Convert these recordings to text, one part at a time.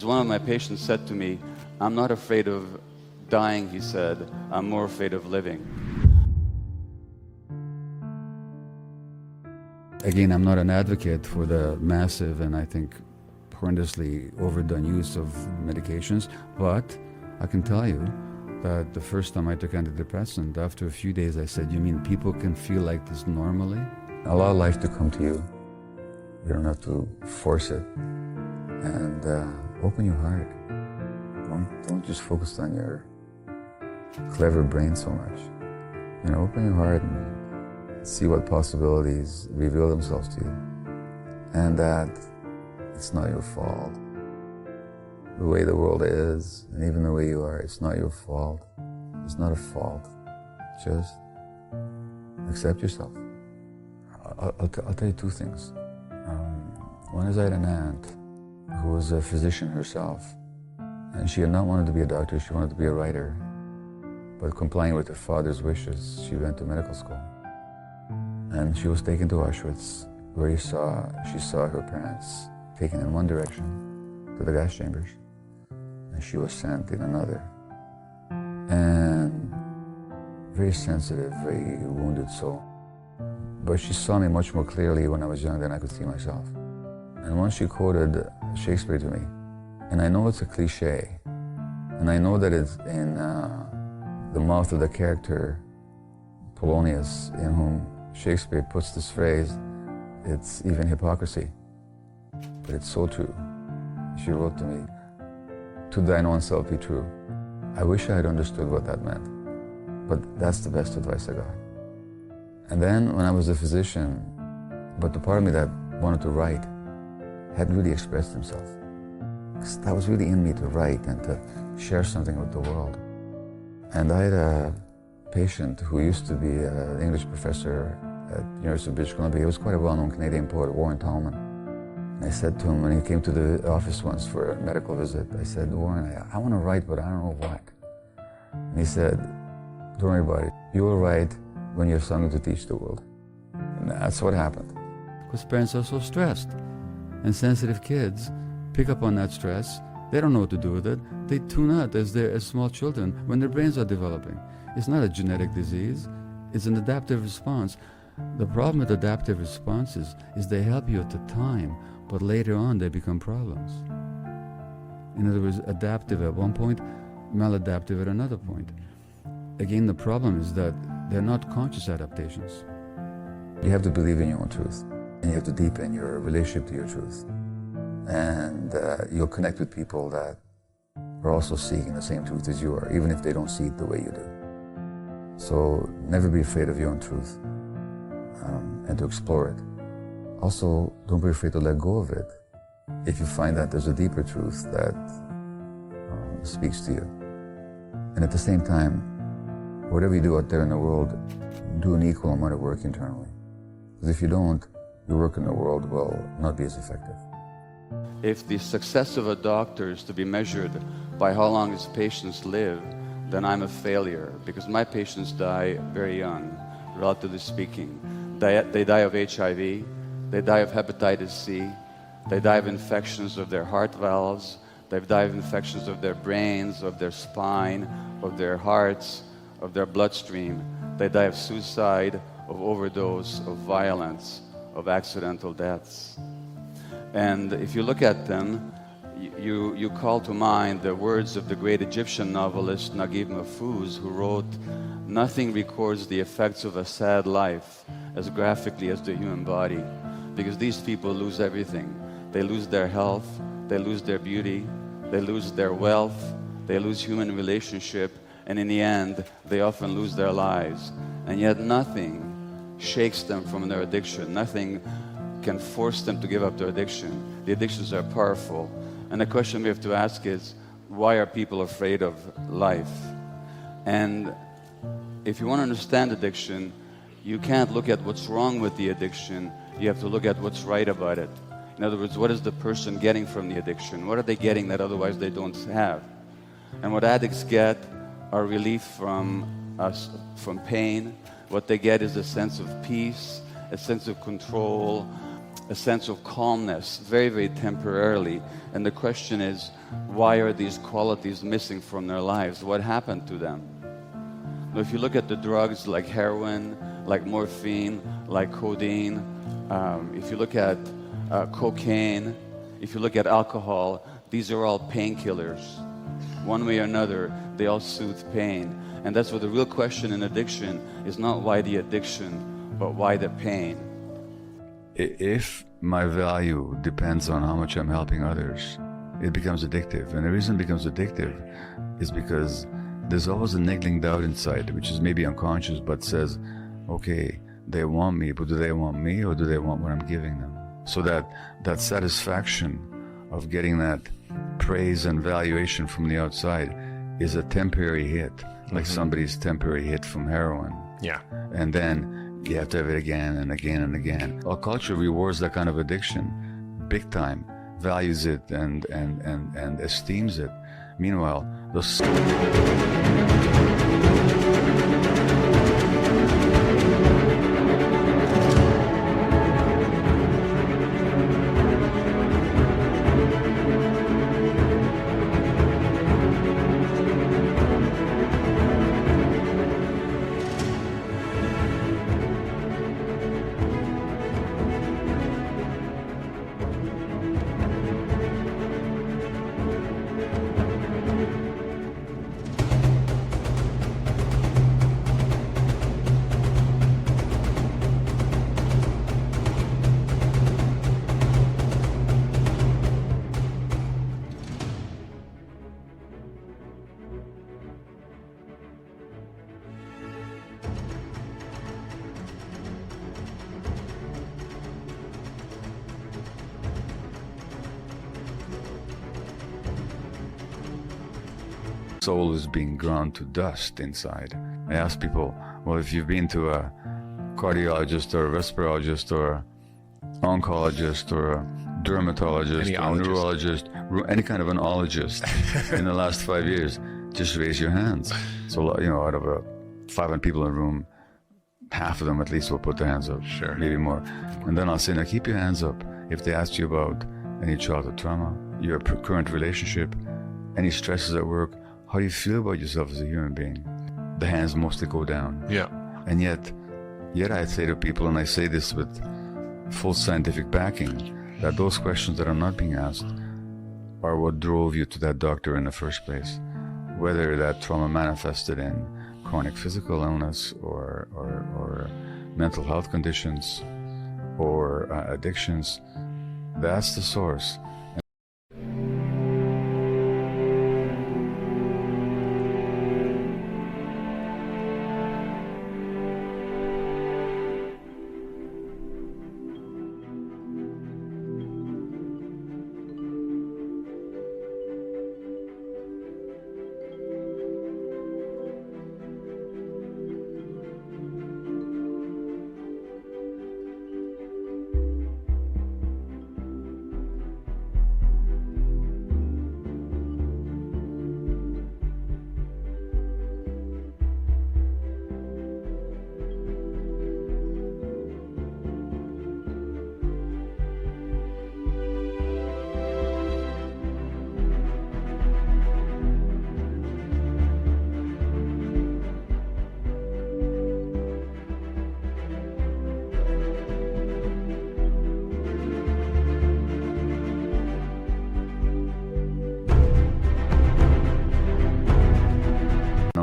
One of my patients said to me, "I'm not afraid of dying," he said, "I'm more afraid of living." Again, I'm not an advocate for the massive and I think horrendously overdone use of medications, but I can tell you that the first time I took antidepressant, after a few days I said, "You mean people can feel like this normally?" Allow life to come to you. You don't have to force it. And open your heart. Don't just focus on your clever brain so much. Open your heart and see what possibilities reveal themselves to you. And that it's not your fault. The way the world is, and even the way you are, it's not your fault. It's not a fault. Just accept yourself. I'll tell you two things. One is I had an aunt who was a physician herself, and she had not wanted to be a doctor, she wanted to be a writer. But complying with her father's wishes, she went to medical school. And she was taken to Auschwitz, where she saw her parents taken in one direction, to the gas chambers, and she was sent in another. And very sensitive, very wounded soul. But she saw me much more clearly when I was young than I could see myself. And once she quoted Shakespeare to me, and I know it's a cliche, and I know that it's in the mouth of the character Polonius, in whom Shakespeare puts this phrase, it's even hypocrisy, but it's so true. She wrote to me, "To thine own self be true." I wish I had understood what that meant, but that's the best advice I got. And then when I was a physician, but the part of me that wanted to write hadn't really expressed himself. Because that was really in me to write and to share something with the world. And I had a patient who used to be an English professor at the University of British Columbia. He was quite a well-known Canadian poet, Warren Tallman. And I said to him, when he came to the office once for a medical visit, I said, "Warren, I want to write, but I don't know what." And he said, "Don't worry about it. You will write when you have something to teach the world." And that's what happened. Because parents are so stressed. And sensitive kids pick up on that stress. They don't know what to do with it. They tune out as small children when their brains are developing. It's not a genetic disease. It's an adaptive response. The problem with adaptive responses is they help you at the time, but later on they become problems. In other words, adaptive at one point, maladaptive at another point. Again, the problem is that they're not conscious adaptations. You have to believe in your own truth. And you have to deepen your relationship to your truth. And you'll connect with people that are also seeking the same truth as you are, even if they don't see it the way you do. So never be afraid of your own truth and to explore it. Also, don't be afraid to let go of it if you find that there's a deeper truth that speaks to you. And at the same time, whatever you do out there in the world, do an equal amount of work internally. Because if you don't, your work in the world will not be as effective. If the success of a doctor is to be measured by how long his patients live, then I'm a failure, because my patients die very young, relatively speaking. They die of HIV, they die of hepatitis C, they die of infections of their heart valves, they die of infections of their brains, of their spine, of their hearts, of their bloodstream. They die of suicide, of overdose, of violence, of accidental deaths. And if you look at them, you call to mind the words of the great Egyptian novelist Naguib Mahfouz, who wrote, "Nothing records the effects of a sad life as graphically as the human body," because these people lose everything. They lose their health, they lose their beauty, they lose their wealth, they lose human relationship, and in the end, they often lose their lives. And yet nothing shakes them from their addiction. Nothing can force them to give up their addiction. The addictions are powerful. And the question we have to ask is, why are people afraid of life? And if you want to understand addiction, you can't look at what's wrong with the addiction. You have to look at what's right about it. In other words, what is the person getting from the addiction? What are they getting that otherwise they don't have? And what addicts get are relief from pain. What they get is a sense of peace, a sense of control, a sense of calmness, very, very temporarily. And the question is, why are these qualities missing from their lives? What happened to them? Now, if you look at the drugs like heroin, like morphine, like codeine, if you look at cocaine, if you look at alcohol, these are all painkillers. One way or another, they all soothe pain. And that's what the real question in addiction is, not why the addiction, but why the pain. If my value depends on how much I'm helping others, it becomes addictive. And the reason it becomes addictive is because there's always a niggling doubt inside, which is maybe unconscious, but says, okay, they want me, but do they want me or do they want what I'm giving them? So that satisfaction of getting that praise and valuation from the outside is a temporary hit, like somebody's temporary hit from heroin. Yeah. And then you have to have it again and again and again. Our culture rewards that kind of addiction big time, values it and esteems it. Meanwhile, those soul is being ground to dust inside. I ask people, well, if you've been to a cardiologist or a respirologist or oncologist or a dermatologist or a neurologist, any kind of an ologist in the last 5 years, just raise your hands. So, out of 500 people in the room, half of them at least will put their hands up, sure, maybe more. And then I'll say, now keep your hands up if they ask you about any childhood trauma, your current relationship, any stresses at work. How do you feel about yourself as a human being? The hands mostly go down. Yeah. And yet I say to people, and I say this with full scientific backing, that those questions that are not being asked are what drove you to that doctor in the first place. Whether that trauma manifested in chronic physical illness or mental health conditions or addictions, that's the source.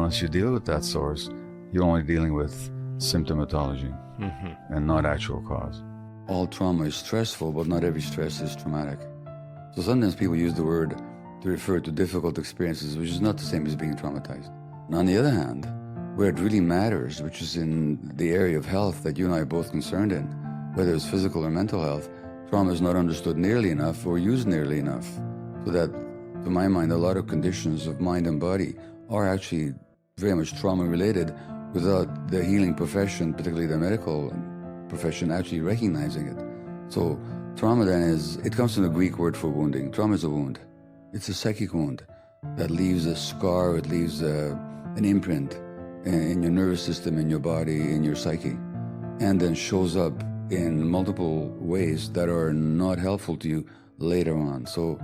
Once you deal with that source, you're only dealing with symptomatology and not actual cause. All trauma is stressful, but not every stress is traumatic. So sometimes people use the word to refer to difficult experiences, which is not the same as being traumatized. And on the other hand, where it really matters, which is in the area of health that you and I are both concerned in, whether it's physical or mental health, trauma is not understood nearly enough or used nearly enough. So that, to my mind, a lot of conditions of mind and body are actually very much trauma-related without the healing profession, particularly the medical profession, actually recognizing it. So trauma then it comes from the Greek word for wounding. Trauma is a wound. It's a psychic wound that leaves a scar, it leaves an imprint in your nervous system, in your body, in your psyche, and then shows up in multiple ways that are not helpful to you later on. So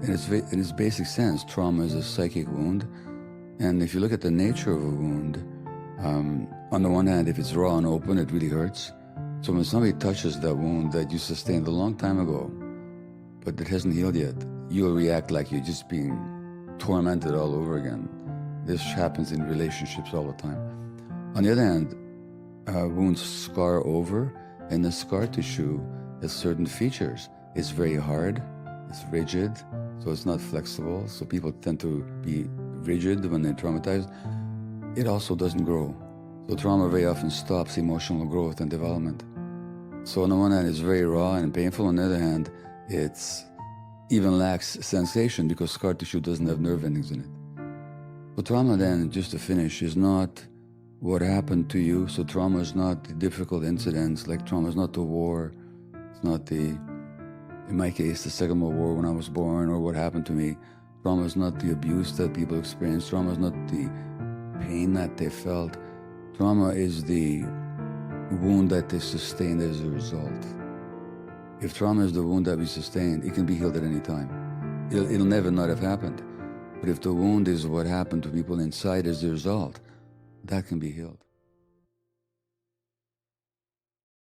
in its basic sense, trauma is a psychic wound. And if you look at the nature of a wound, on the one hand, if it's raw and open, it really hurts. So when somebody touches that wound that you sustained a long time ago, but it hasn't healed yet, you'll react like you're just being tormented all over again. This happens in relationships all the time. On the other hand, wounds scar over, and the scar tissue has certain features. It's very hard, it's rigid, so it's not flexible. So people tend to be rigid when they're traumatized. It also doesn't grow. So trauma very often stops emotional growth and development. So on the one hand, it's very raw and painful. On the other hand, it's even lacks sensation because scar tissue doesn't have nerve endings in it. So trauma then, just to finish, is not what happened to you. So trauma is not the difficult incidents, like trauma is not the war. It's not the, in my case, the Second World War when I was born or what happened to me. Trauma is not the abuse that people experience. Trauma is not the pain that they felt. Trauma is the wound that they sustained as a result. If trauma is the wound that we sustained, it can be healed at any time. It'll never not have happened. But if the wound is what happened to people inside as a result, that can be healed.